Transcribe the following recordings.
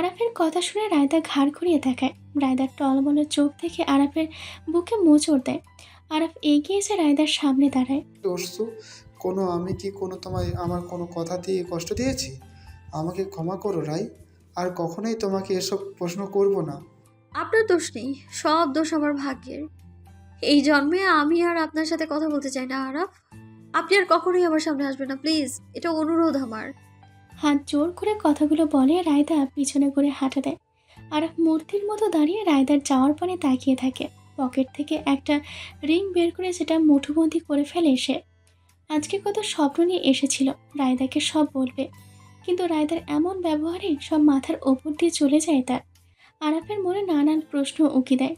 আরাফের কথা শুনে রায়দা ঘাড় ঘুরিয়ে তাকায়। রায়দার টলমলে চোখ থেকে আরাফের বুকে মোচড় দেয়। আরাফ এগিয়ে এসে রায়দার সামনে দাঁড়ায়। দস্যু, আমি কি তোমায় আমার কোনো কথা দিয়ে কষ্ট দিয়েছি? আমাকে ক্ষমা করো রাই। আর কখনোই তোমাকে এসব প্রশ্ন করব না। আপনার দোষ নেই, সব দোষ আমার ভাগ্যের। এই জন্মে আমি আর আপনার সাথে কথা বলতে চাই না আরাফ। আপনি আর কখনোই আমার সামনে আসবেন না প্লিজ, এটা অনুরোধ আমার। হাত জোর করে কথাগুলো বলে রায়দা পিছনে করে হাঁটা দেয়। আরাফ মূর্তির মতো দাঁড়িয়ে রায়দার যাওয়ার পানে তাকিয়ে থাকে। পকেট থেকে একটা রিং বের করে সেটা মুঠোবন্দি করে ফেলে সে। আজকে কত স্বপ্ন নিয়ে এসেছিল রায়দাকে সব বলবে, কিন্তু রায়দার এমন ব্যবহারে সব মাথার ওপর দিয়ে চলে যায় তার। আরাফের মনে নানান প্রশ্ন উকি দেয়।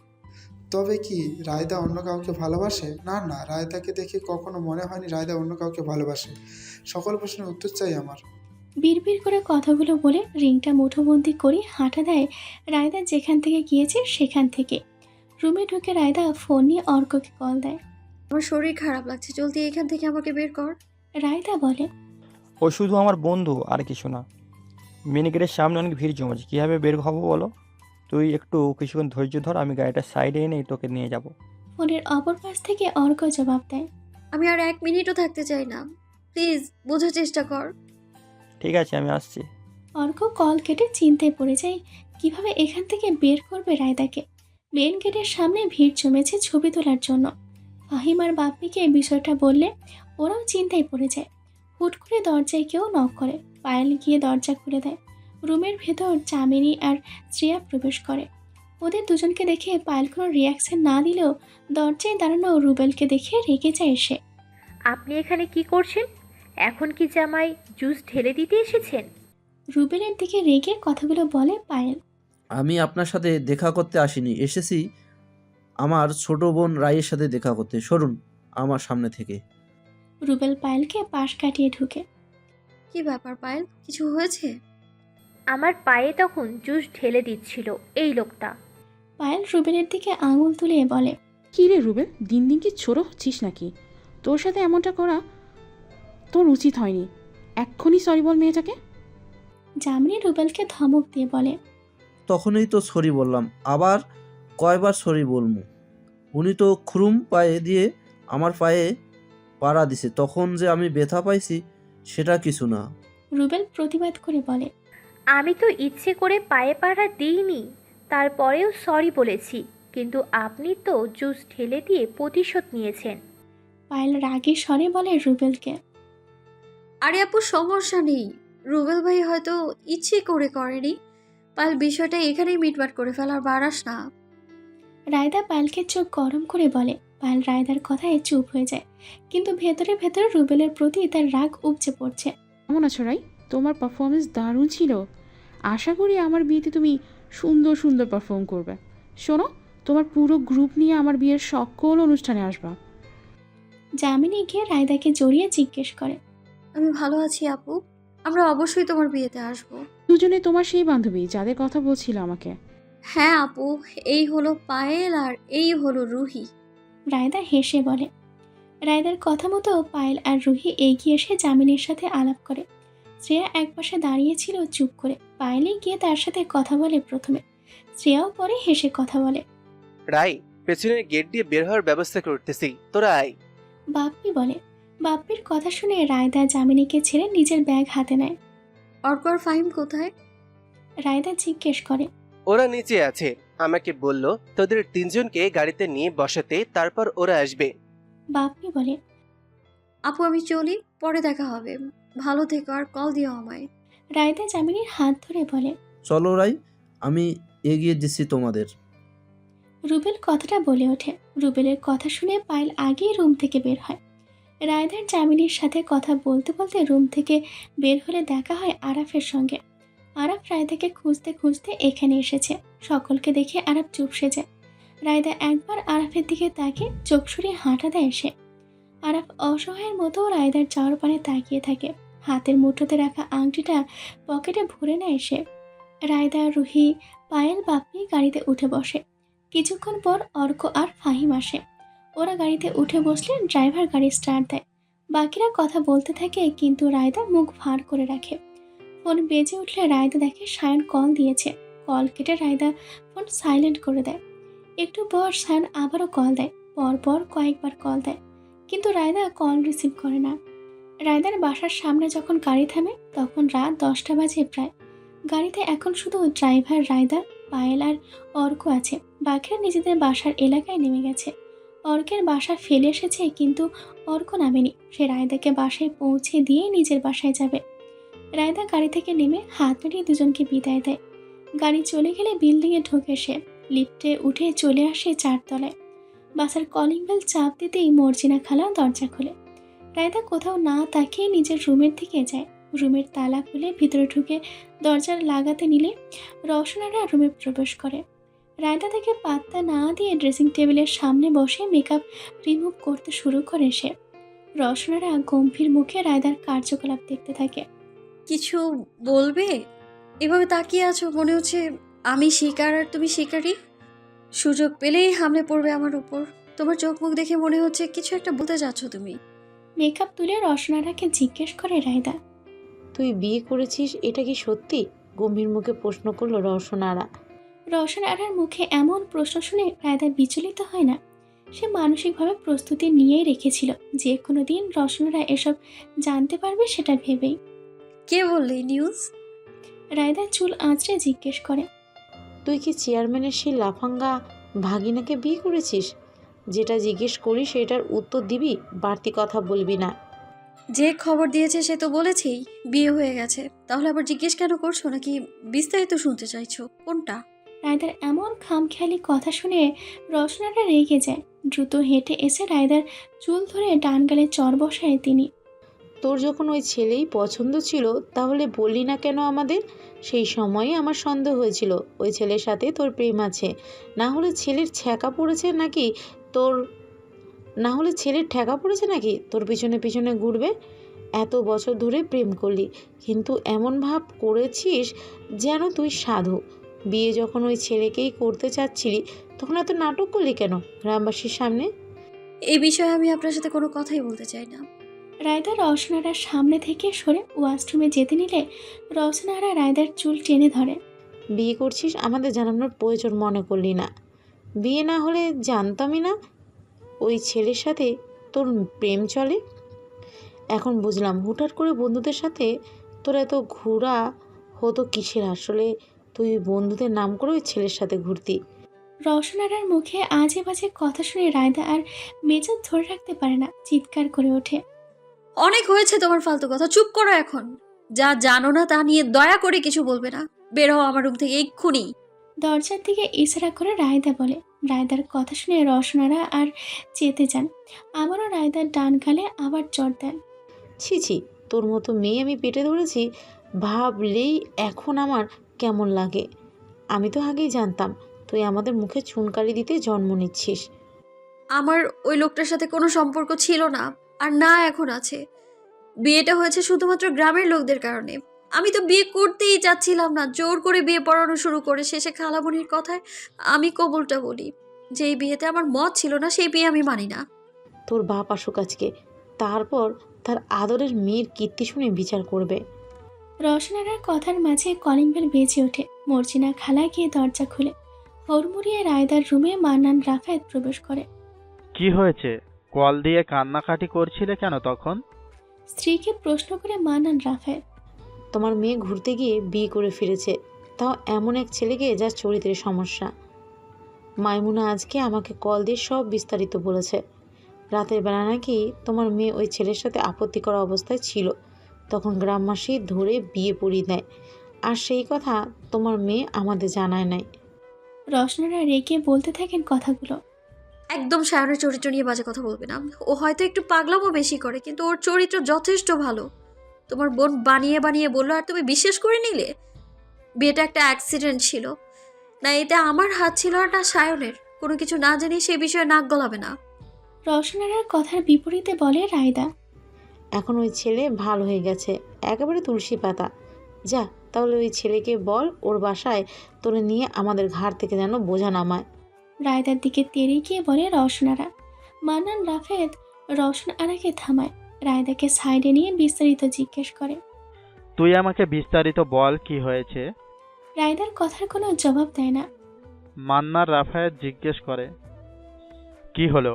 তবে কি রায়দা অন্য কাউকে ভালোবাসে? না না, রায়দাকে দেখে কখনো মনে হয়নি রায়দা অন্য কাউকে ভালোবাসে। সকল প্রশ্নের উত্তর চাই আমার। বিড়বিড় করে কথাগুলো বলে রিংটা মুঠোবন্দি করে হাঁটা দেয় রায়দা যেখান থেকে গিয়েছে সেখান থেকে। রুমে ঢুকে রায়দা ফোন নিয়ে অর্ককে কল দেয়। আমার শরীর খারাপ লাগছে, জলদি এখান থেকে আমাকে বের কর। রায়দা বলে, ও শুধু আমার বন্ধু, আর কিছু না। মিনিগেটের সামনে অনেক ভিড় জমেছে, কীভাবে বের হবো বলো? তুই একটু কিছুক্ষণ ধৈর্য ধর, আমি গাড়িটা সাইডে এনে তোকে নিয়ে যাব। ফোনের অপর পাশ থেকে অর্ক জবাব দেয়। আমি আর এক মিনিটও থাকতে চাই না, প্লিজ বোঝার চেষ্টা কর। ঠিক আছে, আমি আসছি। অর্ক কল কেটে চিন্তায় পড়ে যায় কিভাবে এখান থেকে বের করবে রায়দাকে। মেন গেটের সামনে ভিড় জমেছে ছবি তোলার জন্য। ফাহিম আর বাপ্পিকে বিষয়টা বললে ওরাও চিন্তায় পড়ে যায়। হুট করে দরজায় কেউ নক করে। পায়েল গিয়ে দরজা খুলে দেয়। রুমের ভেতর চামেনি আর শ্রেয়া প্রবেশ করে। ওদের দুজনকে দেখে পায়েল কোনো রিয়াকশন না দিলেও দরজায় দাঁড়ানো রুবেলকে দেখে রেগে যায় সে। আপনি এখানে কি করছেন? এখন কি জামাই জুস ঢেলে দিতে এসেছেন? রুবেলের দিকে রেগে কথাগুলো বলে পায়েল। আমি আপনার সাথে দেখা করতে আসিনি, এসেছি আমার ছোট বোন রাইয়ের সাথে দেখা করতে। সরুন আমার সামনে থেকে। রুবেল পায়েলকে পাশ কাটিয়ে ঢুকে। কি ব্যাপার পায়েল, কিছু হয়েছে? আমার পায়ে তখন জুস ঢেলে দিচ্ছিল এই লোকটা। পায়েল রুবেলের দিকে আঙুল তুলে বলে, কী রে রুবেল, দিন দিন কি ছোট হচ্ছিস নাকি? তোর সাথে এমনটা করা তোর উচিত হয়নি। এক্ষুনি সরি বল মেয়েটাকে। জামিনী রুবেলকে ধমক দিয়ে বলে, তখনই তো সরি বললাম, আবার কয়বার সরি বলবো? উনি তো খুরুম পায়ে দিয়ে আমার পায়ে পাড়া দিছে, তখন যে আমি ব্যথা পাইছি সেটা কিছু না। রুবেল প্রতিবাদ করে বলে, আমি তো ইচ্ছে করে পায়ে পাড়া দিইনি, তারপরেও সরি বলেছি, কিন্তু আপনি তো জুস ঢেলে দিয়ে প্রতিশোধ নিয়েছেন। পায়েল রাগী স্বরে বলে রুবেলকে। আরে আপু সমস্যা নেই, রুবেল ভাই হয়তো ইচ্ছে করে করেনি। পায়েল বিষয়টা এখানেই মিটমাট করে ফেলার বাড়াস না। রায়দা পায়েলকে চোখ গরম করে বলে। পায়েল রায়দার কথায় চুপ হয়ে যায়, কিন্তু ভেতরে ভেতরে রুবেলের প্রতি তার রাগ উপচে পড়ছে। কেমন আছো রাই? তোমার পারফরমেন্স দারুণ ছিল। আশা করি আমার বিয়েতে তুমি সুন্দর সুন্দর পারফর্ম করবে। শোনো, তোমার পুরো গ্রুপ নিয়ে আমার বিয়ের সকল অনুষ্ঠানে আসবা। জামিনী গিয়ে রায়দাকে জড়িয়ে জিজ্ঞেস করে, আমি ভালো আছি আপু, আমরা অবশ্যই তোমার বিয়েতে আসবো। দুজনে তোমার সেই বান্ধবী যাদের কথা বলছিল আমাকে। হ্যাঁ আপু, এই হলো পায়েল আর এই হলো রুহি। রায়দা হেসে বলে। রায়দার কথা মতো পায়েল আর রুহি এগিয়ে এসে জামিনীর সাথে আলাপ করে। শ্রেয়া একপাশে দাঁড়িয়েছিল চুপ করে। পায়েলই গিয়ে তার সাথে কথা বলে প্রথমে। শ্রেয়াও পরে হেসে কথা বলে। রাই, পেছনের গেট দিয়ে বের হওয়ার ব্যবস্থা করতেছি, তোরা আয়। বাপ্পি বলে। বাপ্পির কথা শুনে রায়দা জামিনীকে ছেড়ে নিজের ব্যাগ হাতে নেয়। অর্ক আর ফাহিম কোথায়? রায়দা জিজ্ঞেস করে। ওরা নিচে আছে, আমাকে বলল তোদের তিনজনকে গাড়িতে নিয়ে বসাতে, তারপর ওরা আসবে। বাপ্পি বলে। আপু আমি চলি, পরে দেখা হবে। ভালো থেকো আর কল দিও আমায়। রায়দা জামিনীর হাত ধরে বলে। চলো রাই, আমি এগিয়ে দিচ্ছি তোমাদের। রুবেল কথাটা বলে ওঠে। রুবেলের কথা শুনে পায়েল আগেই রুম থেকে বের হয়। রায়দার জামিনীর সাথে কথা বলতে বলতে রুম থেকে বের হলে দেখা হয় আরাফের সঙ্গে। আরাফ রায়দাকে খুঁজতে খুঁজতে এখানে এসেছে। সকলকে দেখে আরাফ চুপসে যায়। রায়দা একবার আরাফের দিকে তাকিয়ে চোখ সরিয়ে হাঁটা দেয় সে। আরাফ অসহায়ের মতো রায়দার যাওয়ার পানে তাকিয়ে থাকে। হাতের মুঠোতে রাখা আংটিটা পকেটে ভরে নেয় সে। রায়দা, রুহি, পায়েল, বাপ্পি গাড়িতে উঠে বসে। কিছুক্ষণ পর অর্ক আর ফাহিম আসে। ওরা গাড়িতে উঠে বসলে ড্রাইভার গাড়ি স্টার্ট দেয়। বাকিরা কথা বলতে থাকে, কিন্তু রায়দা মুখ ভার করে রাখে। ফোন বেজে উঠলে রায়দা দেখে সায়ন কল দিয়েছে। কল কেটে রায়দা ফোন সাইলেন্ট করে দেয়। একটু পর সায়ন আবারও কল দেয়, পরপর কয়েকবার কল দেয়, কিন্তু রায়দা কল রিসিভ করে না। রায়দার বাসার সামনে যখন গাড়ি থামে তখন রাত 10টা বাজে প্রায়। গাড়িতে এখন শুধু ড্রাইভার রায়দা, পায়েল আর অর্ক আছে। বাকিরা নিজেদের বাসার এলাকায় নেমে গেছে। অর্কের বাসা ফেলে এসেছে, কিন্তু অর্ক নামেনি। সে রায়দাকে বাসায় পৌঁছে দিয়ে নিজের বাসায় যাবে। রায়দা গাড়ি থেকে নেমে হাত নাড়িয়ে দুজনকে বিদায় দেয়। গাড়ি চলে গেলে বিল্ডিংয়ে ঢোকে সে। লিফটে উঠে চলে আসে 4 তলায়। বাসার কলিং বেল চাপ দিতেই মর্জিনা খালা দরজা খোলে। রায়দা কোথাও না তাকিয়ে নিজের রুমের দিকে যায়। রুমের তালা খুলে ভিতরে ঢুকে দরজার লাগাতে নিলে রওশনারা রুমে প্রবেশ করে। রায়দা থেকে পাত্তা না দিয়ে ড্রেসিং টেবিলের সামনে বসে মেকআপ রিমুভ করতে শুরু করে সে। রওশনারা গম্ভীর মুখে রায়দার কার্যকলাপ দেখতে থাকে। কিছু বলবে? এভাবে তাকিয়ে আছো, মনে হচ্ছে আমি শিকার আর তুমি শিকারী। সুযোগ পেলেই হামলে পড়বে আমার উপর। তোমার চোখ মুখ দেখে মনে হচ্ছে কিছু একটা বলতে যাচ্ছ তুমি। মেকআপ তুলে রওশনারাকে জিজ্ঞেস করে রায়দা। তুই বিয়ে করেছিস, এটা কি সত্যি? গম্ভীর মুখে প্রশ্ন করলো রওশনারা। রওশনারার মুখে এমন প্রশ্ন শুনে রায়দা বিচলিত হয় না। সে মানসিকভাবে প্রস্তুতি নিয়েই রেখেছিল যে কোনো দিন রওশনারা এসব জানতে পারবে, সেটা ভেবেই। কে বললে নিউজ? রায়দা চুল আঁচড়ে জিজ্ঞেস করে। তুই কি চেয়ারম্যানের সেই লাফাঙ্গা ভাগিনাকে বিয়ে করেছিস? যেটা জিজ্ঞেস করিস সেটার উত্তর দিবি, বাড়তি কথা বলবি না। যে খবর দিয়েছে সে তো বলেছেই বিয়ে হয়ে গেছে। তাহলে আবার জিজ্ঞেস কেন করছো? নাকি বিস্তারিত শুনতে চাইছো? কোনটা? রায়দার এমন খামখেয়ালি কথা শুনে রওশনারা রেগে যায়। দ্রুত হেঁটে এসে রায়দার চুল ধরে ডান গালে চর বসায় তিনি। তোর যখন ওই ছেলেই পছন্দ ছিল তাহলে বললি না কেন আমাদের? সেই সময়ই আমার সন্দেহ হয়েছিল ওই ছেলের সাথে তোর প্রেম আছে। না হলে ছেলের ঠেকা পড়েছে নাকি তোর পিছনে পিছনে ঘুরবে? এত বছর ধরে প্রেম করলি, কিন্তু এমন ভাব করেছিস যেন তুই সাধু। বিয়ে যখন ওই ছেলেকেই করতে চাচ্ছিলি তখন এত নাটক করলি কেন গ্রামবাসীর সামনে? এই বিষয়ে আমি আপনার সাথে কোনো কথাই বলতে চাই না। রায়দা রওশনারার সামনে থেকে সরে ওয়াশরুমে যেতে নিলে রওশনারা রায়দার চুল টেনে ধরে। বিয়ে করছিস আমাদের জানানোর প্রয়োজন মনে করলি না? বিয়ে না হলে জানতামই না ওই ছেলের সাথে তোর প্রেম চলে। এখন বুঝলাম হুটহাট করে বন্ধুদের সাথে তোর এত ঘোরা হতো কিসের। আসলে তুই বন্ধুদের নাম করে ওই ছেলের সাথে ঘুরতি। রওশনারার মুখে আজে বাজে কথা শুনে রায়দা আর মেজাজ ধরে রাখতে পারে না, চিৎকার করে ওঠে। অনেক হয়েছে তোমার ফালতু কথা, চুপ করো এখন। যা জানো না তা নিয়ে দয়া করে কিছু বলবে না। বের হও আমার রুম থেকে এক্ষুনি। দরজার দিকে ইশারা করে রায়দা বলে। রায়দার কথা শুনে রওশনারা আর চেতে যান। আবারও রায়দার ডান গালে আবার চড় দেন। ছি ছি, তোর মতো মেয়ে আমি পেটে ধরেছি ভাবলেই এখন আমার কেমন লাগে। আমি তো আগেই জানতাম তুই আমাদের মুখে চুনকালি দিতে জন্ম নিচ্ছিস। আমার ওই লোকটার সাথে কোনো সম্পর্ক ছিল না, আর না এখন আছে। বিয়েটা হয়েছে শুধুমাত্র গ্রামের লোকদের কারণে। আমি তো বিয়ে করতেই চাচ্ছিলাম না, জোর করে বিয়ে পড়ানো শুরু করে শেষে খালামণির কথায় আমি কবুলটা বলি। যেই বিয়েতে আমার মত ছিল না সেই বিয়ে আমি মানি না। তোর বাপ আসুক আজকে, তারপর তার আদরের মেয়ের কীর্তি শুনে বিচার করবে। রওশনারার কথার মাঝে কলিং বেল বেজে ওঠে। মর্জিনা খালা গিয়ে দরজা খুলে হুড়মুড়িয়ে রায়দার রুমে মান্নান রাফায়েত প্রবেশ করে। কি হয়েছে? কল দিয়ে কান্নাকাটি করছিলে কেন তখন? স্ত্রীকে প্রশ্ন করে মান্নান রাফায়েত। তোমার মেয়ে ঘুরতে গিয়ে বিয়ে করে ফিরেছে, তাও এমন এক ছেলেকে যার চরিত্রের সমস্যা। মাইমুনা আজকে আমাকে কল দিয়ে সব বিস্তারিত বলেছে। রাতের বেলা নাকি তোমার মেয়ে ওই ছেলের সাথে আপত্তি করা অবস্থায় ছিল, তখন গ্রামবাসী ধরে বিয়ে পড়িয়ে দেয়। আর সেই কথা তোমার মেয়ে আমাদের জানায় নাই। রওশনারা রেগে বলতে থাকেন কথাগুলো। একদম সায়নের চরিত্র নিয়ে বাজে কথা বলবে না। ও হয়তো একটু পাগলামো বেশি করে, কিন্তু ওর চরিত্র যথেষ্ট ভালো। তোমার বোন বানিয়ে বানিয়ে বললো আর তুমি বিশ্বাস করে নিলে। বিয়েটা একটা অ্যাক্সিডেন্ট ছিল, না এটা আমার হাত ছিল আর না সায়নের। কোনো কিছু না জানি সেই বিষয়ে নাক গলাবে না। রওশনারার কথার বিপরীতে বলে রায়দা। এখন ওই ছেলে ভালো হয়ে গেছে, একেবারে তুলসী পাতা। যা তাহলে ওই ছেলেকে বল ওর বাসায় তোরে নিয়ে আমাদের ঘাড় থেকে যেন বোঝা নামায়। রায়দার দিকে তেড়ে গিয়ে বলে রওশনারা। মান্নান রাফেদ রওশনারাকে থামায়। রায়দাকে সাইডে নিয়ে বিস্তারিত জিজ্ঞেস করে। তুই আমাকে বিস্তারিত বল কি হয়েছে। রায়দার কথার কোনো জবাব দেয় না। মান্নার রাফায়েত জিজ্ঞেস করে, কি হলো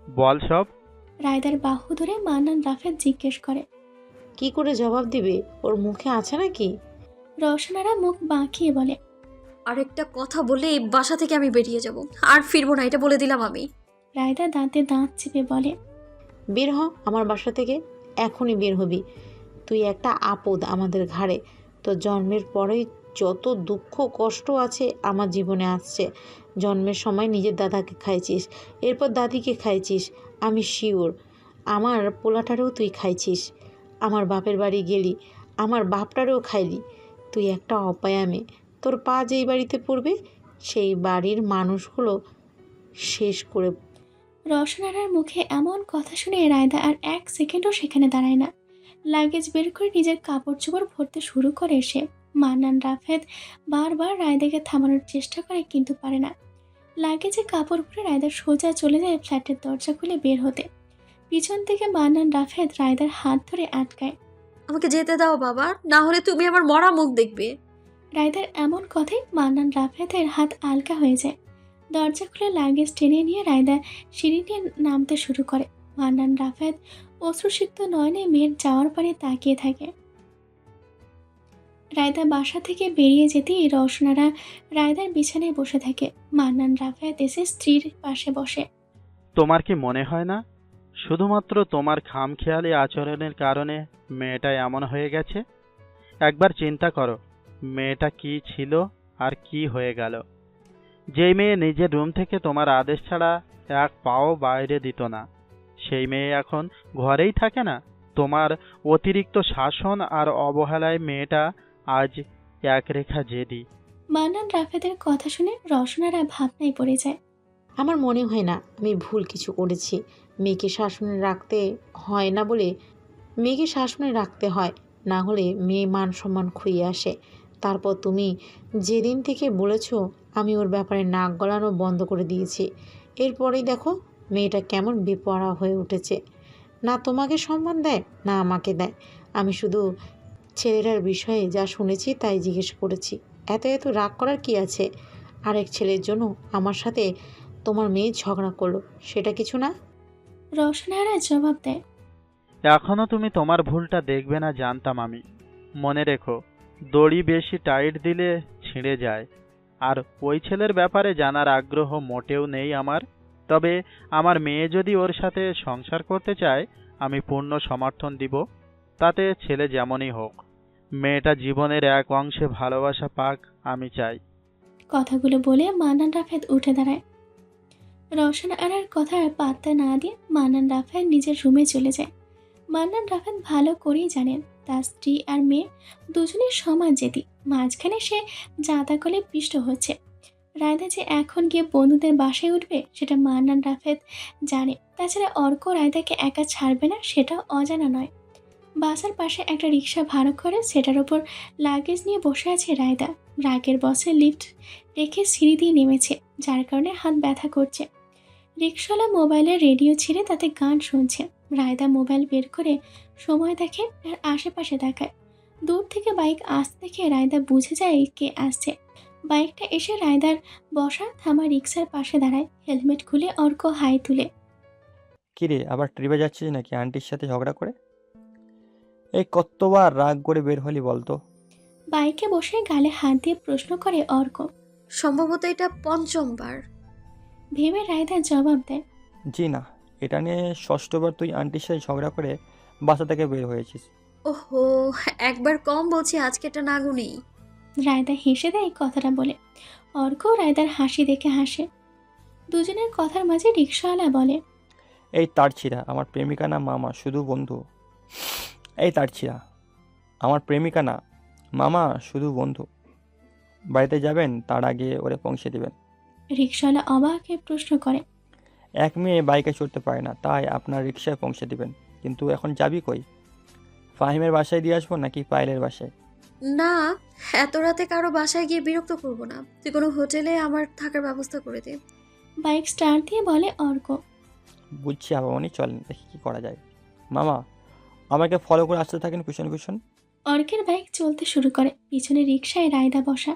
বল সব। রায়দার বাহু ধরে মান্নান রাফেদ জিজ্ঞেস করে। কি করে জবাব দিবে? ওর মুখে আছে নাকি? রওশনারা মুখ বাঁকিয়ে বলে। আরেকটা কথা বলে এই বাসা থেকে আমি বেরিয়ে যাব, আর ফিরবো না, এটা বলে দিলাম আমি। রায়দা দাঁতে দাঁত চেপে বলে। বের হ আমার বাসা থেকে, এখনই বের হবি। তুই একটা আপদ আমাদের ঘাড়ে। তোর জন্মের পরেই যত দুঃখ কষ্ট আছে আমার জীবনে আসছে। জন্মের সময় নিজের দাদাকে খাইছিস, এরপর দাদিকে খাইছিস, আমি শিওর আমার পোলাটারেও তুই খাইছিস। আমার বাপের বাড়ি গেলি, আমার বাপটারেও খাইলি। তুই একটা অপায়া মেয়ে। তোর পা যেই বাড়িতে পড়বে সেই বাড়ির মানুষগুলো শেষ করে। রওশনারার মুখে এমন কথা শুনে রায়দা আর এক সেকেন্ডও সেখানে দাঁড়ায় না। লাগেজ বের করে নিজের কাপড় চোপড় ভরতে শুরু করে সে। মান্নান রাফেদ বারবার রায়দাকে থামানোর চেষ্টা করে কিন্তু পারে না। লাগেজে কাপড় পরে রায়দা সোজা চলে যায় ফ্ল্যাটের দরজা খুলে বের হতে। পিছন থেকে মান্নান রাফেদ রায়দার হাত ধরে আটকায়। আমাকে যেতে দাও বাবা, না হলে তুমি আমার মরা মুখ দেখবে। রায়দার এমন কথায় মান্নান রাফেদের হাত আলগা হয়ে যায়। দরজা খুলে লাগেজ টেনে নিয়ে রায়দা সিঁড়ি নিয়ে নামতে শুরু করে। মান্নান রাফেদ অশ্রুসিক্ত নয়নে মেয়ের যাওয়ার পানে তাকিয়ে থাকে। রায়দা বাসা থেকে বেরিয়ে যেতেই রওশনারা রায়দার বিছানায় বসে থাকে। মান্নান রাফেদ এসে স্ত্রীর পাশে বসে। তোমার কি মনে হয় না শুধুমাত্র তোমার খামখেয়ালি আচরণের কারণে মেয়েটা এমন হয়ে গেছে? একবার চিন্তা করো মেয়েটা কি ছিল আর কি হয়ে গেল। যেই মেয়ে নিজের রুম থেকে তোমার আদেশ ছাড়া এক পাও বাইরে দিত না, সেই মেয়ে এখন ঘরেই থাকে না। তোমার অতিরিক্ত শাসন আর অবহেলায় মেয়েটা আজ এক রেখা জেদি। মান্নান রাফেদের কথা শুনে রওশনারা ভাবনায় পড়ে যায়। আমার মনে হয় না আমি ভুল কিছু করেছি। মেয়েকে শাসনে রাখতে হয় না বলে মেয়েকে শাসনে রাখতে হয়, না হলে মেয়ে মান সম্মান খুইয়ে আসে। তারপর তুমি যেদিন থেকে বলেছো আমি ওর ব্যাপারে নাক গলানো বন্ধ করে দিয়েছি, এরপরেই দেখো মেয়েটা কেমন বেপরোয়া হয়ে উঠেছে। না তোমাকে সম্মান দেয় না আমাকে দেয়। আমি শুধু ছেলেটার বিষয়ে যা শুনেছি তাই জিজ্ঞেস করেছি। এত এত রাগ করার কি আছে? আরেক ছেলের জন্য আমার সাথে তোমার মেয়ে ঝগড়া করলো, সেটা কিছু না? রওশনারা জবাব দেয়। এখনো তুমি তোমার ভুলটা দেখবে না জানতাম আমি। মনে রেখো দড়ি বেশি টাইট দিলে ছিঁড়ে যায়। আর ওই ছেলের ব্যাপারে জানার আগ্রহ মোটেও নেই আমার। তবে আমার মেয়ে যদি ওর সাথে সংসার করতে চায় আমি পূর্ণ সমর্থন দিব, তাতে ছেলে যেমনই হোক। মেয়েটা জীবনের এক অংশে ভালোবাসা পাক আমি চাই। কথাগুলো বলে মান্নান রাফেদ উঠে দাঁড়ায়। রওশনারার কথা পাত্তা না দিয়ে মান্নান রাফেদ নিজের রুমে চলে যায়। মান্নান রাফেদ ভালো করেই জানেন তার স্ত্রী আর মেয়ে দুজনের সমান জেদি। মাঝখানে সে জাদা কলে পিষ্ট হচ্ছে। রায়দা যে এখন গিয়ে বন্ধুদের বাসায় উঠবে সেটা মান্নান রাফেদ জানে। তাছাড়া অর্ক রায়দাকে একা ছাড়বে না সেটাও অজানা নয়। বাসার পাশে একটা রিক্সা ভাড়া করে সেটার ওপর লাগেজ নিয়ে বসে আছে রায়দা। রাগের বসে লিফট রেখে সিঁড়ি দিয়ে নেমেছে, যার কারণে হাত ব্যথা করছে। রিক্সাওয়ালা মোবাইলের রেডিও ছিঁড়ে তাতে গান শুনছে। রায়দা মোবাইল বের করে সময় দেখে আর আশেপাশে দেখায়। দূর থেকে বাইক আসতে দেখে রায়দা বুঝে যায় কে আসছে। বাইকটা এসে রায়দার বসা থামা রিক্সার পাশে দাঁড়ায়। হেলমেট খুলে অর্ক হাই তুলে। কিরে আবার ট্রিপে যাচ্ছিস নাকি আন্টির সাথে ঝগড়া করে? এই কতবার রাগ করে বের হলি বলতো? বাইকে বসে গালে হাত দিয়ে প্রশ্ন করে অর্ক। সম্ভবত এটা পঞ্চমবার। ভেবে রায়দা জবাব দেয়। জি না, এটা নিয়ে ষষ্ঠবার তুই আন্টির সাথে ঝগড়া করে বাসা থেকে বের হয়েছিস। ওহো, একবার কম বলছি, আজকে এটা নাগুনেই। রায়দা হেসে দেয় কথাটা বলে। অর্ক রায়দার হাসি দেখে হাসে। দুজনের কথার মাঝে রিক্সাওয়ালা বলে। এই তারছিরা আমার প্রেমিকা না মামা, শুধু বন্ধু। এই তারছিরা আমার প্রেমিকা না মামা, শুধু বন্ধু। বাড়িতে যাবেন তার আগে ওরে পৌঁছে দেবেন। রিক্সাওয়ালা অবাক হয়ে প্রশ্ন করে। এক মেয়ে বাইকে চড়তে পারে না, তাই আপনার রিক্সায় পৌঁছে দেবেন। কিন্তু এখন যাবি কই? ফাহিমের বাসায় দিয়ে আসবো নাকি পায়েলের বাসায়? না, এত রাতে কারো বাসায় গিয়ে বিরক্ত করব না। তুই কোনো হোটেলে আমার থাকার ব্যবস্থা করে দে। বাইক স্টার্ট দিয়ে বলে অর্ক। বুঝছি আবামনি, চলেন দেখি কি করা যায়। মামা আমাকে ফলো করে আসতে থাকেন পিছন পিছন। অর্কের বাইক চলতে শুরু করে, পিছনে রিকশায় রায়দা বসা।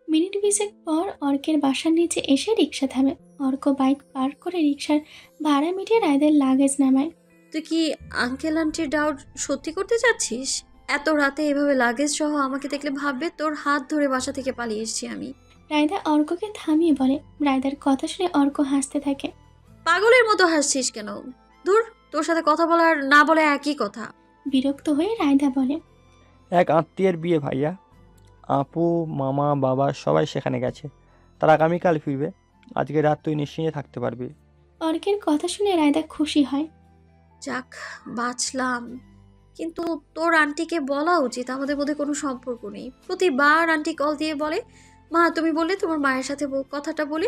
মিনিট 20 পর অর্কের বাসার নিচে এসে রিকশা থামে। অর্ক বাইক পার্ক করে রিকশার ভাড়া মিটিয়ে রায়দের লাগেজ নামায়। তুই কি আঙ্কেল আন্টির ডাউট সত্যি করতে চাচ্ছিস? এত রাতে এভাবে লাগেজ সহ আমাকে দেখলে ভাববে তোর হাত ধরে বাসা থেকে পালিয়ে এসেছি আমি। রায়দা অর্ককে থামিয়ে বলে। রায়দার কথা শুনে অর্ক হাসতে থাকে। পাগলের মতো হাসছিস কেন? ধুর, তোর সাথে কথা বলার না বলে একই কথা। বিরক্ত হয়ে রায়দা বলে। এক আত্মীয়ের বিয়ে ভাইয়া, আপু মামা বাবা সবাই সেখানে গেছে, তারা আগামীকাল ফিরবে। আজকে রাত তুই নিশ্চিন্তে থাকতে পারবি। অর্কের কথা শুনে রায়দা খুশি হয়। যাক, বাঁচলাম। কিন্তু তোর আন্টিকে বলা উচিত আমাদের মধ্যে কোনো সম্পর্ক নেই। প্রতিবার আন্টি কল দিয়ে বলে, মা তুমি বললে তোমার মায়ের সাথে কথাটা বলে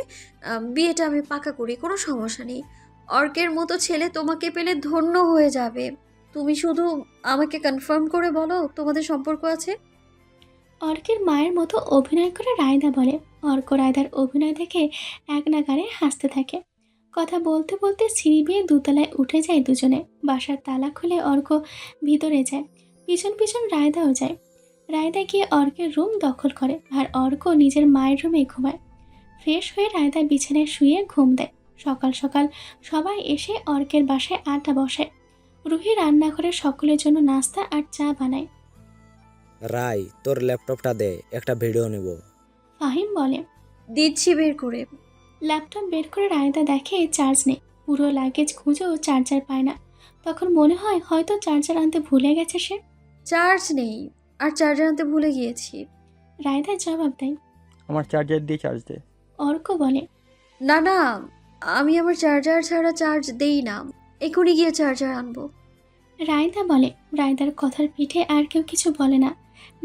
বিয়েটা আমি পাকা করি, কোনো সমস্যা নেই। অর্কের মতো ছেলে তোমাকে পেলে ধন্য হয়ে যাবে। তুমি শুধু আমাকে কনফার্ম করে বলো তোমাদের সম্পর্ক আছে। অর্কের মায়ের মতো অভিনয় করে রায়দা বলে। অর্ক রায়দার অভিনয় দেখে এক নাগাড়ে হাসতে থাকে। কথা বলতে বলতে সিঁড়ি বেয়ে দোতলায় উঠে যায় দুজনে। বাসার তালা খুলে অর্ক ভিতরে যায়, পিছন পিছন রায়দাও যায়। রায়দা গিয়ে অর্কের রুম দখল করে আর অর্ক নিজের মায়ের রুমে ঘুমায়। ফ্রেশ হয়ে রায়দা বিছানায় শুয়ে ঘুম দেয়। সকাল সকাল সবাই এসে অর্কের বাসায় আড্ডা বসায়। রুহি রান্নাঘরে সকলের জন্য নাস্তা আর চা বানায়। রাই, তোর ল্যাপটপটা দে, একটা ভিডিও নেব। ফাহিম বলে। দিচ্ছি বের করে। ল্যাপটপ বের করে রায়দা দেখে চার্জ নেই। পুরো লাগেজ খুঁজেও চার্জার পায় না। তখন মনে হয় হয়তো চার্জার আনতে ভুলে গেছে সে। চার্জ নেই, আর চার্জার আনতে ভুলে গিয়েছি। রায়দা জবাব দেয়। আমার চার্জার দিয়ে চার্জ দে। অর্ক বলে। না না, আমি আমার চার্জার ছাড়া চার্জ দেই না, এখনই গিয়ে চার্জার আনবো। রায়দা বলে। রায়দার কথার পিঠে আর কেউ কিছু বলে না।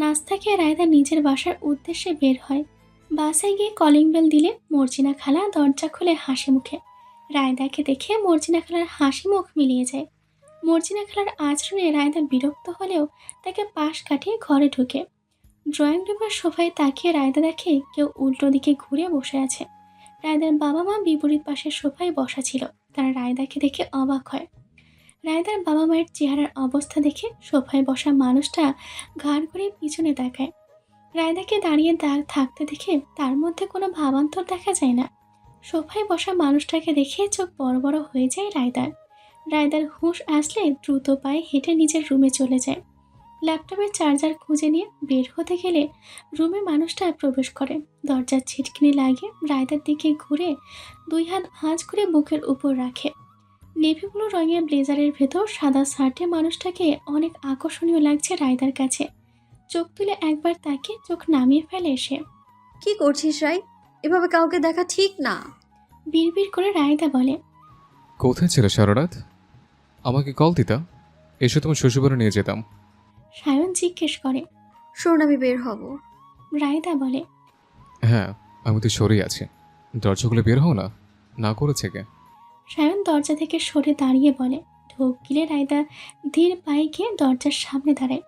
নাস্তা খেয়ে রায়দা নিজের বাসার উদ্দেশ্যে বের হয়। বাসায় গিয়ে কলিং বেল দিলে মর্জিনা খালা দরজা খুলে হাসি মুখে। রায়দাকে দেখে মর্জিনা খালার হাসি মুখ মিলিয়ে যায়। মর্জিনা খালার আচরণে রায়দা বিরক্ত হলেও তাকে পাশ কাটিয়ে ঘরে ঢুকে। ড্রয়িং রুমের সোফায় তাকিয়ে রায়দা দেখে কেউ উল্টো দিকে ঘুরে বসে আছে। রায়দার বাবা মা বিপরীত পাশের সোফায় বসা ছিল। তারা রায়দাকে দেখে অবাক হয়। রায়দার বাবা মায়ের চেহারার অবস্থা দেখে সোফায় বসা মানুষটা ঘাড় করে পিছনে তাকায়। রায়দাকে দাঁড়িয়ে থাকতে দেখে তার মধ্যে কোনো ভাবান্তর দেখা যায় না। সোফায় বসা মানুষটাকে দেখে চোখ বড় বড় হয়ে যায় রায়দার। রায়দার হুঁশ আসলে দ্রুত পায়ে হেঁটে নিজের রুমে চলে যায়। ল্যাপটপের চার্জার খুঁজে নিয়ে বের হতে গেলে রুমে মানুষটা প্রবেশ করে। দরজার ছিটকিনি লাগিয়ে রায়দার দিকে ঘুরে দুই হাত ভাঁজ করে বুকের উপর রাখে। নেভি ব্লু রঙের ব্লেজারের ভেতর সাদা শার্টে মানুষটাকে অনেক আকর্ষণীয় লাগছে রায়দার কাছে। চোখ তুলে একবার তাকিয়ে চোখ নামিয়ে ফেলে সে। কি করছিস রাই? এভাবে কাউকে দেখা ঠিক না। বিড়বিড় করে রায়দা বলে। কোথায় ছিল সারা রাত? আমাকে কল দিতা, এসে তোমার শ্বশুরবাড়ি নিয়ে যেতাম। সায়ন জিজ্ঞেস করে। শোন, আমি বের হব। রায়দা বলে। হ্যাঁ, আমি তো সরেই আছি, দরজাগুলো বের হও না, না করেছে কে? সায়ন দরজা থেকে সরে দাঁড়িয়ে বলে। ঢোক গিলে রায়দা ধীর পায়ে গিয়ে দরজার সামনে দাঁড়ায়।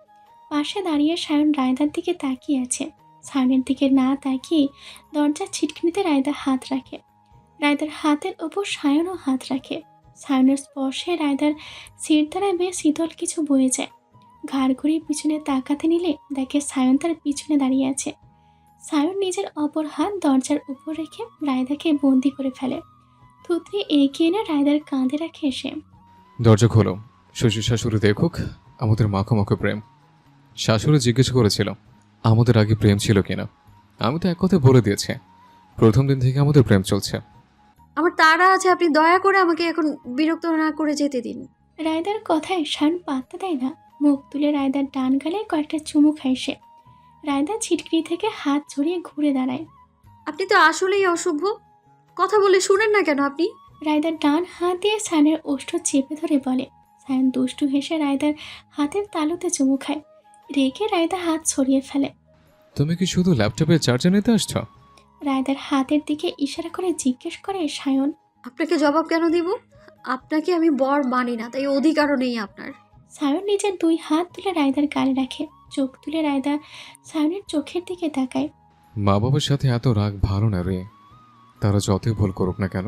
পাশে দাঁড়িয়ে সায়ন রায়দার দিকে তাকিয়ে আছে। সায়নের দিকে না তাকিয়ে দরজার ছিটকিনিতে রায়দা হাত রাখে। রায়দার হাতের ওপর সায়নও হাত রাখে। সায়নের স্পর্শে রায়দার শিরদাঁড়ায় বেশ শীতল কিছু বয়ে যায়। ঘাড় ঘুরিয়ে পিছনে তাকাতে নিলে দেখে সায়ন তার পিছনে দাঁড়িয়ে আছে। সায়ন নিজের অপর হাত দরজার উপর রেখে রায়দাকে বন্দি করে ফেলে। থুতনি এগিয়ে এনে রায়দার কাঁধে রাখে এসে। দরজা খোলো, শ্বশুর শাশুড়ি দেখুক আমাদের মাখো প্রেম। শাশুড়ি জিজ্ঞেস করেছিল আমাদের আগে প্রেম ছিল কিনা। আমি তো এক কথায় বলে দিয়েছি, প্রথম দিন থেকে আমাদের প্রেম চলছে। আমার তাড়া আছে, আপনি দয়া করে আমাকে এখন বিরক্ত না করে যেতে দিন। রায়দার কথায় সায়ন পাত্তা দেয় না। মুখ তুলে রায়দার ডান গালে কয়েকটা চুমু খায় সে। রায়দা ছিটকিনি থেকে হাত ছড়িয়ে ঘুরে দাঁড়ায়। আপনি তো আসলেই অসভ্য, কথা বলে শুনেন না কেন আপনি? রায়দার ডান হাত দিয়ে সায়নের ওষ্ঠ চেপে ধরে বলে। সায়ন দুষ্টু হেসে রায়দার হাতের তালুতে চুমু খায়। রেগে রায়দা হাত ছড়িয়ে ফেলে। তুমি কি শুধু ল্যাপটপের চার্জার নিতে আসছো? রায়দার হাতের দিকে ইশারা করে জিজ্ঞেস করে সায়ন। আপনাকে জবাব কেন দিব? আপনাকে আমি বর মানি না, তাই অধিকারও নেই আপনার। সায়ন নিজের দুই হাত তুলে রায়দার গালে রাখে। চোখ তুলে রায়দা সায়নের চোখের দিকে তাকায়। মা বাবার সাথে এত রাগ ভালো না রে, তারা যতই ভুল করুক না কেন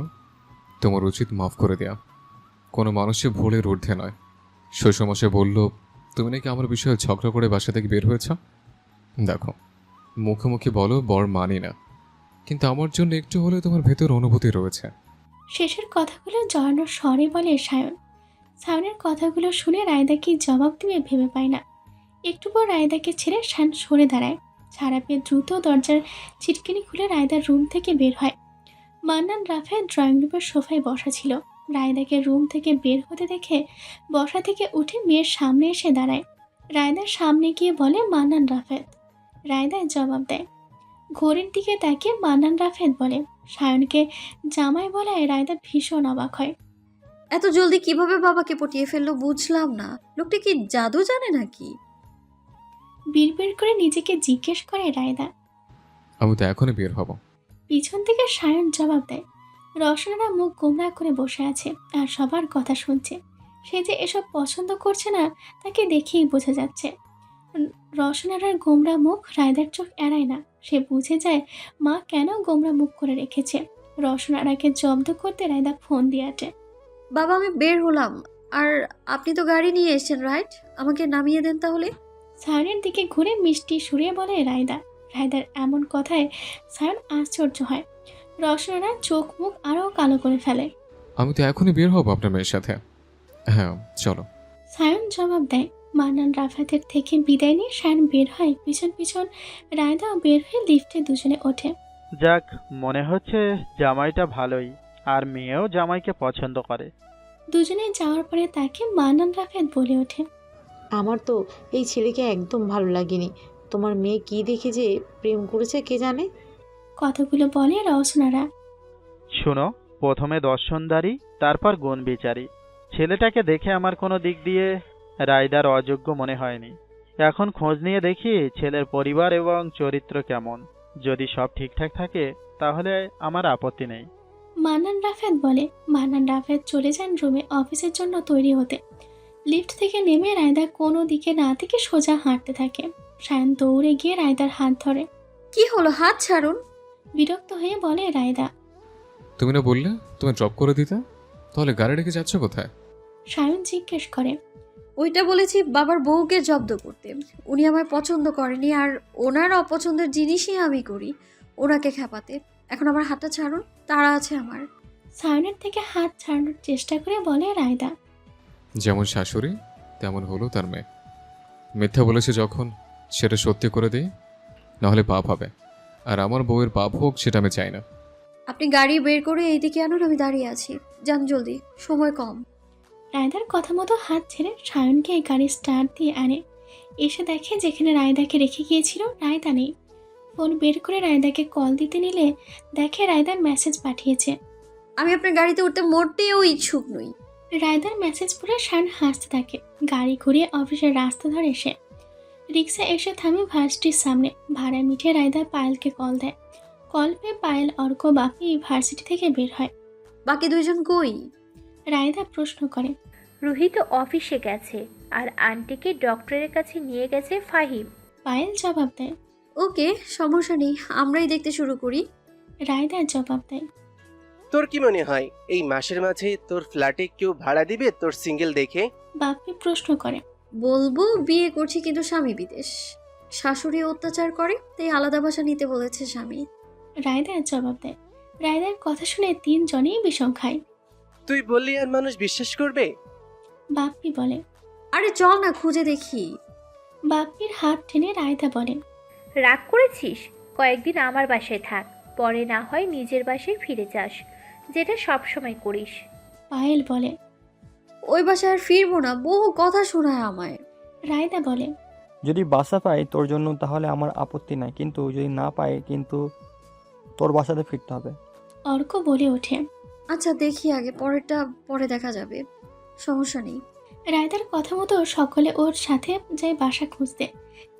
তোমার উচিত মাফ করে দেয়া। কোনো মানুষের ভুলের ঊর্ধ্বে নয়। শ্বশুরমশাই বলল তুমি নাকি আমার বিষয়ে ঝগড়া করে বাসা থেকে বের হয়েছ। দেখো, মুখে মুখে বলো বর মানি না, কিন্তু আমার জন্য একটু হলেও তোমার ভেতর অনুভূতি রয়েছে। শেষের কথাগুলো জড়ানোর স্বরে বলে সায়ন। সায়নের কথাগুলো শুনে রায়দা কি জবাব দিবে ভেবে পায় না। একটু পর রায়দাকে ছেড়ে শান সরে দাঁড়ায়। ছাড়া পেয়ে দ্রুত দরজার ছিটকিনি খুলে রায়দার রুম থেকে বের হয়। মান্নান রাফেদ ড্রয়িং রুমের সোফায় বসা ছিল। রায়দাকে রুম থেকে বের হতে দেখে বসা থেকে উঠে মেয়ের সামনে এসে দাঁড়ায়। রায়দার সামনে গিয়ে বলে মান্নান রাফেদ। রায়দা জবাব দেয়। ঘড়ির দিকে তাকিয়ে মান্নান রাফেদ বলে। সায়নকে জামাই বলায় রায়দা ভীষণ অবাক হয়। এত জলদি কিভাবে বাবাকে পটিয়ে ফেললো বুঝলাম না। লোকটা কি জাদু জানে নাকি? বিড়বিড় করে নিজেকে জিজ্ঞেস করে রায়দা। আমি তো এখনই বের হব। পিছন থেকে সায়ন জবাব দেয়। রসনারা মুখ গোমরা করে বসে আছে আর সবার কথা শুনছে। সে যে এসব পছন্দ করছে না তাকে দেখেই বোঝা যাচ্ছে। রসনারার গোমরা মুখ রায়দার চোখ এড়ায় না। সে বুঝে যায় মা কেন গোমরা মুখ করে রেখেছে। রসনারাকে জব্দ করতে রায়দা ফোন দিয়ে আটে। বাবা আমি বের হলাম। আর আপনি তো গাড়ি নিয়ে এসেছেন রাইট? আমাকে নামিয়ে দেন তাহলে। সায়নের দিকে ঘুরে মিষ্টি সুরে বলে রায়দা। রায়দার এমন কথায় সায়ন আশ্চর্য হয়। রসনারা চোখ মুখ আরও কালো করে ফেলে। আমি তো এখনই বের হব আপনার মেয়ের সাথে। হ্যাঁ চলো। সায়ন জবাব দেয়। মান্নান রাফাতের থেকে বিদায় নিয়ে সায়ন বের হয়। পিছন পিছন রায়দাও বের হয়ে লিফটে দুজনে ওঠে। যাক, মনে হচ্ছে জামাইটা ভালোই, আর মেয়েও জামাইকে পছন্দ করে। দুজনে যাওয়ার পরে তাকে মান্নান রাফেদ বলে ওঠে। আমার তো এই ছেলেকে একদম ভালো লাগেনি। তোমার মেয়ে কি দেখে যে প্রেম করেছে কে জানে। কথাগুলো বলে রসনারা। শোনো, প্রথমে দর্শনদারি, তারপর গুণ বিচারি। ছেলেটাকে দেখে আমার কোনো দিক দিয়ে রায়দার অযোগ্য মনে হয়নি। এখন খোঁজ নিয়ে দেখি ছেলের পরিবার এবং চরিত্র কেমন। যদি সব ঠিকঠাক থাকে তাহলে আমার আপত্তি নেই। মান্নান রাফেদ বলে। মান্নান রাফেদ চলে যান রুমে অফিসের জন্য তৈরি হতে। লিফট থেকে নেমে রায়দা কোনো দিকে না থেকে সোজা হাঁটতে থাকে। সায়ন দৌড়ে গিয়ে রায়দার হাত ধরে। কি হলো, হাত ছাড়ুন। বিরক্ত হয়ে বলে রায়দা। তুমি না বললে তুমি ড্রপ করে দিতে, তাহলে গাড়ি রেখে যাচ্ছ কোথায়? সায়ন জিজ্ঞেস করে। ওইটা বলেছি বাবার বউকে জব্দ করতে। উনি আমায় পছন্দ করেনি, আর ওনার অপছন্দের জিনিসই আমি করি ওনাকে খেপাতে। এখন আমার হাতটা ছাড়ুন, তাড়া আছে আমার। সায়নের থেকে হাত ছাড়ানোর চেষ্টা করে বলে রায়দা। যেমন শাশুড়ি তেমন হলো তার মেয়ে। মিথ্যা বলেছে যখন, সেটা সত্যি করে দিই, নাহলে পাপ হবে। আর আমার বউয়ের পাপ হোক সেটা আমি চাই না। আপনি গাড়ি বের করে এইদিকে আনুন, আমি দাঁড়িয়ে আছি। যান জলদি, সময় কম। রায়দার কথা মতো হাত ছেড়ে সায়নকে গাড়ি স্টার্ট দিয়ে আনে। এসে দেখে যেখানে রায়দাকে রেখে গিয়েছিল রায়দা নেই। ফোন বের করে রায়দাকে কল দিতে নিলে দেখে রায়দার মেসেজ পাঠিয়েছে। আমি আপনার গাড়িতে উঠতে মোটেও ইচ্ছুক নই। রায়দার মেসেজ পড়ে সায়ন হাসতে থাকে। গাড়ি ঘুরিয়ে অফিসের রাস্তা ধরে এসে রিক্সা এসে থামে ভার্সিটির সামনে। ভাড়া মিটিয়ে রায়দা পায়েলকে কল দেয়। কল পেয়ে পায়েল, অর্ক, বাপি ভার্সিটি থেকে বের হয়। বাকি দুইজন কই? রায়দা প্রশ্ন করে। রুহি তো অফিসে গেছে, আর আন্টিকে ডক্টরের কাছে নিয়ে গেছে ফাহিম। পায়েল জবাব দেয়। ওকে, সমস্যা নেই, আমরাই দেখতে শুরু করি। রায়দা জবাব দেয়। তোর কি মনে হয় এই মাসের মাঝে তোর ফ্ল্যাটে কেউ ভাড়া দিবে তোর সিঙ্গেল দেখে? বাপি প্রশ্ন করে। বলবো বিয়ে করছি কিন্তু স্বামী বিদেশ। শাশুড়ি অত্যাচার করে, তাই আলাদা বাসা নিতে বলেছে স্বামী। রায়দা জবাব দেয়। রায়দার কথা শুনে তিনজনেই বিষম খায়। তুই বললি আর মানুষ বিশ্বাস করবে? বাপ্পি বলে। আরে চল না, খুঁজে দেখি। বাপ্পির হাত টেনে রায়দা বলে। রাগ করেছিস? কয়েকদিন আমার বাসায় থাক, পরে না হয় নিজের বাসায় ফিরে যাস, যেটা সবসময় করিস। পায়েল বলে। ওই বাসায় আর ফিরবো না, বহু কথা শোনায় আমায়। রায়দা বলে। যদি বাসা পাই তোর জন্য তাহলে আমার আপত্তি নাই, কিন্তু যদি না পাই কিন্তু তোর বাসাতে ফিরতে হবে। অর্ক বলে ওঠে। আচ্ছা দেখি আগে, পরেরটা পরে দেখা যাবে, সমস্যা নেই। রায়দার কথা মতো সকলে ওর সাথে যায় বাসা খুঁজতে।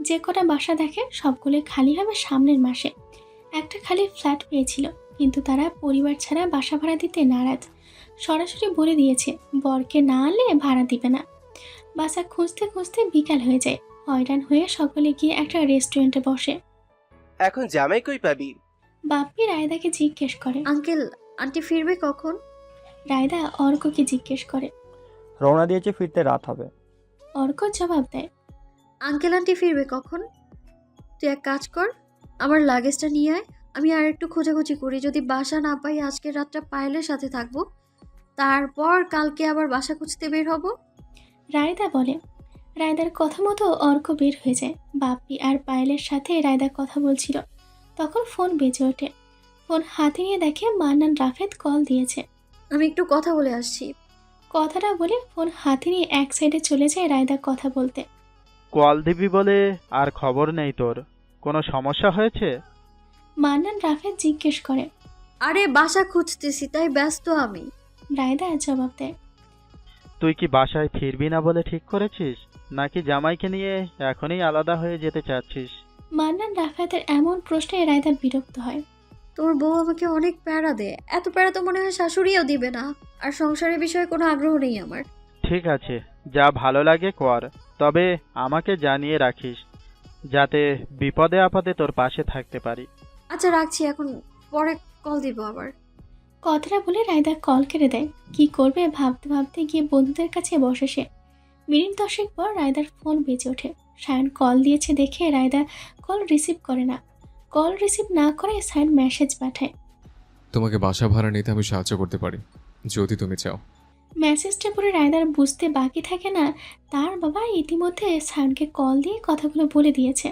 যে কটা বাসা দেখে সবগুলো খালি হবে সামনের মাসে। একটা খালি ফ্ল্যাট পেয়েছিল, কিন্তু তারা পরিবার ছাড়া বাসা ভাড়া দিতে নারাজ। সরাসরি বলে দিয়েছে বরকে না আনলে ভাড়া দিবে না। বাসা খুঁজতে খুঁজতে বিকাল হয়ে যায়। হয়রান হয়ে সকলে গিয়ে একটা রেস্টুরেন্টে বসে। এখন জামাই কই পাবি? বাপ্পি রায়দাকে জিজ্ঞেস করে। আঙ্কেল আন্টি ফিরবে কখন? রায়দা অর্ককে জিজ্ঞেস করে। রওনা দিয়েছে, ফিরতে রাত হবে। অর্ক জবাব দেয়। আঙ্কেল আন্টি ফিরবে কখন? তুই এক কাজ কর, আমার লাগেজটা নিয়ে আয়। আমি আর একটু খোঁজাখুঁজি করি, যদি বাসা না পাই আজকের রাতটা পায়েলের সাথে থাকবো, তারপর কালকে আবার বাসা খুঁজতে বের হব। রায়দা বলে। রায়দার কথা মতো অর্ক বের হয়ে যায়। বাপ্পি আর পায়েলের সাথে রায়দা কথা বলছিল। তখন ফোন বেজে ওঠে। ফোন হাতে নিয়ে দেখে মান্নান রাফেদ কল দিয়েছে। আমি একটু কথা বলে আসছি। কথাটা বলে ফোন হাতে নিয়ে এক সাইডে চলে যায় রায়দা কথা বলতে। কল দিবি বলে আর খবর নেই তোর, কোনো সমস্যা হয়েছে? মান্নান রাফেদ জিজ্ঞেস করে। আরে বাসা খুঁজতেছি, তাই ব্যস্ত আমি। রায়দা জবাব দেয়। তুই কি বাসায় ফিরবি না বলে ঠিক করেছিস, নাকি জামাইকে নিয়ে এখনই আলাদা হয়ে যেতে চাচ্ছিস? মান্নান রাফেদের এমন প্রশ্নে রায়দা বিরক্ত হয়। তোমার বউ আমাকে অনেক প্যারা দেয়, এত প্যারা তো মনে হয় শাশুড়িও দিবে না। আর সংসারের বিষয়ে কোনো আগ্রহ নেই আমার। ঠিক আছে, যা ভালো লাগে কর, তবে আমাকে জানিয়ে রাখিস, যাতে বিপদে আপদে তোর পাশে থাকতে পারি। আচ্ছা রাখছি এখন, পরে কল দিব আবার। কথাটা বলে রায়দা কল কেটে দেয়। কি করবে ভাবতে ভাবতে গিয়ে বন্ধুদের কাছে বসে সে। মিনিট 10 পর রায়দার ফোন বেজে ওঠে। সায়ন কল দিয়েছে দেখে রায়দা কল রিসিভ করে না। কল রিসিভ না করে সায়ন মেসেজ পাঠায়। তোমাকে বাসা ভাড়া নিতে আমি সাহায্য করতে পারি যদি তুমি চাও। মেসেজটা পড়ে রায়দার বুঝতে বাকি থাকে না তার বাবা ইতিমধ্যে সায়নকে কল দিয়ে কথাগুলো বলে দিয়েছে।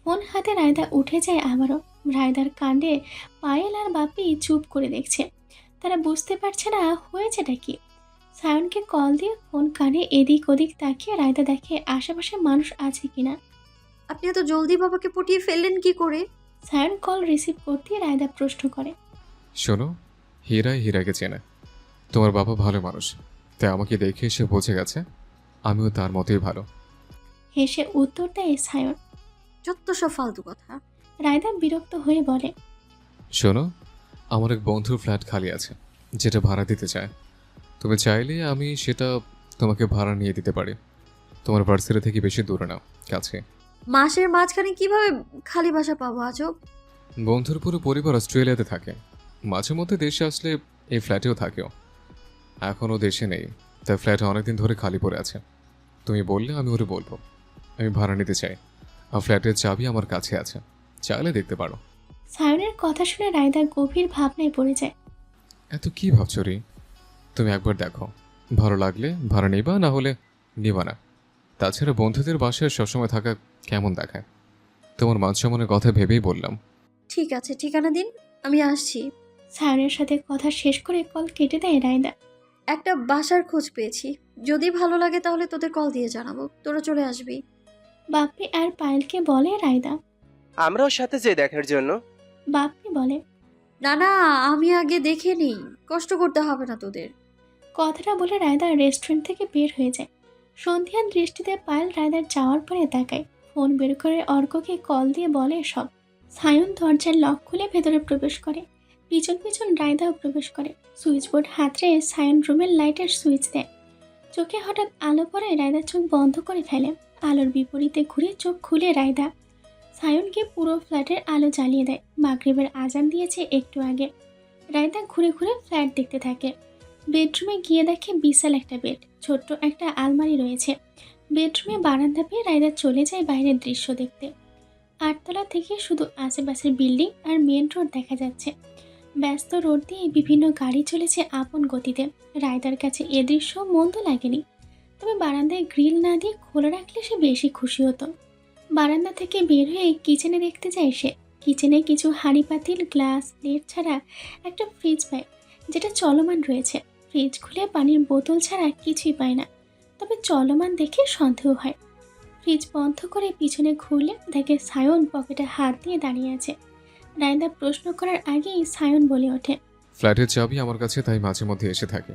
ফোন হাতে রায়দা উঠে যায় আবারও। রায়দার কাণ্ডে পায়েল আর বাপি চুপ করে দেখছে। তারা বুঝতে পারছে না হয়েছেটা কি। সায়নকে কল দিয়ে ফোন কানে এদিক ওদিক তাকিয়ে রায়দা দেখে আশেপাশে মানুষ আছে কিনা। আপনি এত জলদি বাবাকে পটিয়ে ফেললেন কি করে? সায়ন কল রিসিভ করতে রায়দা প্রশ্ন করে। শোনো, হীরাই হীরাকে চেনে। তোমার বাবা ভালো মানুষ, তাই আমাকে দেখে এসে বুঝে গেছে আমিও তার মতোই ভালো। হেসে উত্তর দেয় সায়ন। যত সব ফালতু কথা। রায়দা বিরক্ত হয়ে বলে। শোনো, আমার এক বন্ধুর ফ্ল্যাট খালি আছে যেটা ভাড়া দিতে চায়। তুমি চাইলে আমি সেটা তোমাকে ভাড়া নিয়ে দিতে পারি। তোমার ভার্সিটি থেকে বেশি দূরে না, কাছে। মাসের মাঝখানে কিভাবে খালি বাসা পাবো আজব? বন্ধুর পুরো পরিবার অস্ট্রেলিয়াতে থাকে, মাঝে মধ্যে দেশে আসলে এই ফ্ল্যাটেও থাকেও। এখনও দেশে নেই, তাই ফ্ল্যাটে অনেকদিন ধরে খালি পড়ে আছে। তুমি বললে আমি ওরে বলবো আমি ভাড়া নিতে চাই, আর ফ্ল্যাটের চাবি আমার কাছে আছে, চাইলে দেখতে পারো। সায়নের কথা শুনে রায়দা গভীর ভাবনায় পড়ে যায়। এত কি ভাবছো রে? তুমি একবার দেখো, ভালো লাগলে ভাড়া নিবা, না হলে নিবা না। তাছাড়া বন্ধুদের বাসায় সবসময় থাকা কেমন দেখায়? তোমার মান সম্মানের কথা ভেবেই বললাম। ঠিক আছে, ঠিকানা দিন, আমি আসছি। সায়নের সাথে কথা শেষ করে কল কেটে দেয় রায়দা। একটা বাসার খোঁজ পেয়েছি, যদি ভালো লাগে তাহলে তোদের কল দিয়ে জানাবো, তোরা চলে আসবি। বাপ্পি আর পায়েলকে বলে রায়দা। আমরাও সাথে যে দেখার জন্য। বাপ্পি বলে। না না, আমি আগে দেখে নিই, কষ্ট করতে হবে না তোদের। কথাটা বলে রায়দা রেস্টুরেন্ট থেকে বের হয়ে যায়। সন্ধ্যার দৃষ্টিতে পায়েল রায়দার যাওয়ার পরে তাকায়। ফোন বের করে অর্ককে কল দিয়ে বলে সব। সায়ন দরজার লক খুলে ভেতরে প্রবেশ করে। পিছন পিছন রায়দাও প্রবেশ করে। সুইচ বোর্ড হাতড়ে সায়ন রুমের লাইটের সুইচ দেয়। চোখে হঠাৎ আলো পড়ে রায়দা চোখ বন্ধ করে ফেলে। আলোর বিপরীতে ঘুরে চোখ খুলে রায়দা। সায়নকে পুরো ফ্ল্যাটের আলো জ্বালিয়ে দেয়। মাগরিবের আজান দিয়েছে একটু আগে। রায়দা ঘুরে ঘুরে ফ্ল্যাট দেখতে থাকে। বেডরুমে গিয়ে দেখে বিশাল একটা বেড, ছোট্ট একটা আলমারি রয়েছে। বেডরুমে বারান্দা পেয়ে রায়দা চলে যায় বাইরের দৃশ্য দেখতে। 8 তলা থেকে শুধু আশেপাশের বিল্ডিং আর মেন রোড দেখা যাচ্ছে। ব্যস্ত রোড দিয়ে বিভিন্ন গাড়ি চলেছে আপন গতিতে। রায়দার কাছে এ দৃশ্য মন্দ লাগেনি, তবে বারান্দায় গ্রিল না দিয়ে খোলা রাখলে সে বেশি খুশি হতো। বারান্দা থেকে বের হয়ে কিচেনে দেখতে যায় সে। কিচেনে কিছু হাঁড়ি পাতিল, গ্লাস, প্লেট ছাড়া একটা ফ্রিজ পায়, যেটা চলমান রয়েছে। ফ্রিজ খুলে পানির বোতল ছাড়া কিছুই পায় না, তবে চলমান দেখে সন্দেহ হয়। ফ্রিজ বন্ধ করে পিছনে ঘুরলে দেখে সায়ন পকেটে হাত দিয়ে দাঁড়িয়ে আছে। রায়দা প্রশ্ন করার আগেই সায়ন বলে ওঠে। ফ্ল্যাটের চাবি আমার কাছে, তাই মাঝে মধ্যে এসে থাকে।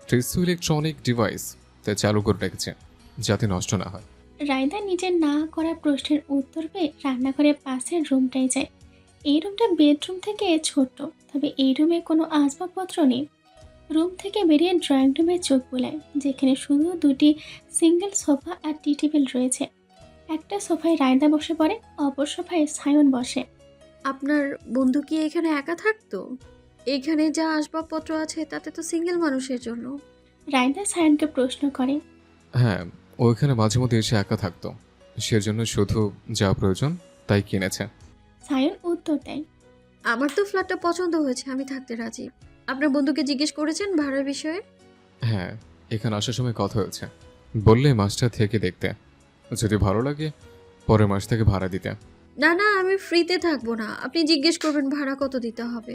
ফ্রিজ তো ইলেকট্রনিক ডিভাইস, তাই চালু করে রেখেছে যাতে নষ্ট না হয়। রায়দা নিজের না করা প্রশ্নের উত্তর পেয়ে রান্নাঘরের পাশের রুমটায় যায়। এই রুমটা বেডরুম থেকে ছোট, তবে এই রুমে কোনো আসবাবপত্র নেই। রুম থেকে বেরিয়ে ড্রয়িং রুমে চোখ বোলায়, যেখানে শুধু 2টি সিঙ্গেল সোফা আর টি টেবিল রয়েছে। একটা সোফায় রায়দা বসে পড়ে, অপর সোফায় সায়ন বসে। আপনার বন্ধু কি এখানে একা থাকতো? এখানে যা আসবাবপত্র আছে তাতে তো সিঙ্গেল মানুষের জন্য। রায়দা সায়নকে প্রশ্ন করে। হ্যাঁ, ওইখানে মাঝে মধ্যে এসে একা থাকতো, সেজন্য শুধু যা প্রয়োজন তাই কিনেছে। সায়ন উত্তর দেয়। আমার তো ফ্ল্যাটটা পছন্দ হয়েছে, আমি থাকতে রাজি। আপনার বন্ধুকে জিজ্ঞেস করেছেন ভাড়ার বিষয়ে? হ্যাঁ, এখানে আসার সময় কথা হয়েছে, বললে মাসটা থেকে দেখতে, যদি ভালো লাগে পরের মাস থেকে ভাড়া দিতে। না না, আমি ফ্রিতে থাকবো না, আপনি জিজ্ঞেস করবেন ভাড়া কত দিতে হবে।